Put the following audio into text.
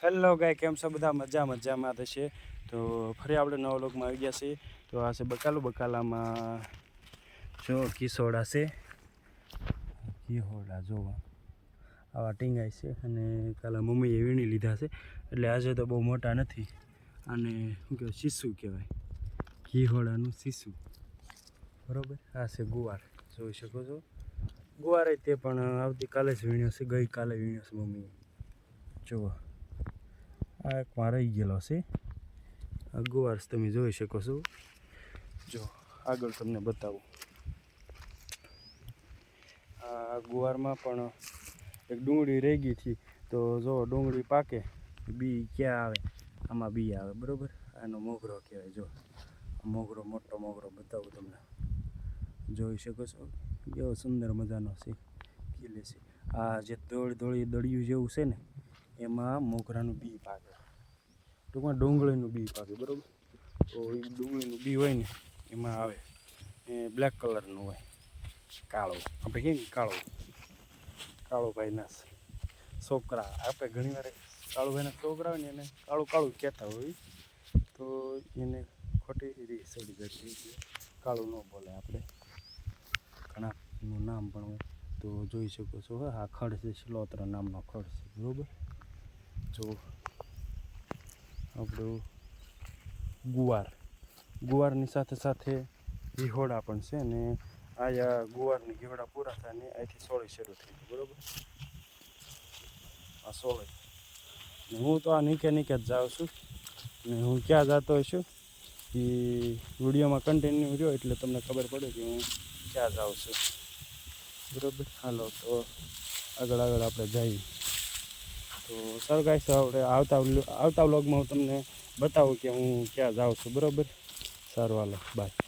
Hello ગાય, કેમ છો બધા? મજામાં થશે. તો ફરી આપણે નવા લોકમાં આવી ગયા છીએ. તો આ છે બકાલામાં જો કિસોડા છે, કિહોડા જોવા આવા ટીંગાય છે. અને કાલે મમ્મીએ વીણી લીધા છે, એટલે આજે તો બહુ મોટા નથી. અને શું કહેવાય, શીસું કહેવાય, કિહોડાનું શીસું. બરાબર. આ છે ગુવાર, જોઈ શકો છો. ગુવાર તે પણ આવતીકાલે જ વીણ્યો છે, ગઈકાલે વીણ્યો છે મમ્મીએ. જુઓ, આ એક માં રહી ગયેલો છે. આ ગુવાર તમે જોઈ શકો છો. જો આગળ તમને બતાવું, આ ગુવારમાં પણ એક ડુંગળી રહી ગઈ હતી. તો જો ડુંગળી પાકે, બી ક્યાં આવે? આમાં બી આવે. બરાબર. આનો મોગરો કહેવાય. જો મોગરો, મોટો મોગરો બતાવું તમને, જોઈ શકો છો. કેવો સુંદર મજાનો છે, ખીલે છે. આ જે ધોળી દળિયું જેવું છે ને, એમાં મોગરાનું બી પાકે. ટૂંકમાં ડુંગળીનું બી પાકે. બરાબર. તો એ ડુંગળીનું બી હોય ને, એમાં આવે. એ બ્લેક કલરનું હોય, કાળો. આપણે કેમ કાળુભાઈના છોકરા, આપણે ઘણીવાર કાળુભાઈના છોકરા હોય ને એને કાળું કહેતા હોય. તો એને ખોટી રીત ચડી જતી, કાળું ન બોલે આપણે, ઘણાનું નામ પણ હોય. તો જોઈ શકો છો. આ ખડ છે, શિલોત્ર નામનો ખડ છે. બરાબર. જો આપણું ગુવારની સાથે સાથે ઘીહોડા પણ છે. ને આ ગુવારની ઘીહોડા પૂરા થાય ને અહીંથી સોળી શરૂ થઈ ગઈ. બરાબર. આ સોળી. હું તો આ નીચે જ જાઉં છું. ને હું ક્યાં જતો છું એ વિડીયોમાં કન્ટિન્યુ રહ્યો એટલે તમને ખબર પડે કે હું ક્યાં જાઉં છું. બરાબર. હાલો તો આગળ આપણે જઈએ. તો સરગાઈશ, આપણે આવતા વ્લોગમાં હું તમને બતાવું કે હું ક્યાં જાઉં છું. બરાબર. સારું, હાલો, બાય.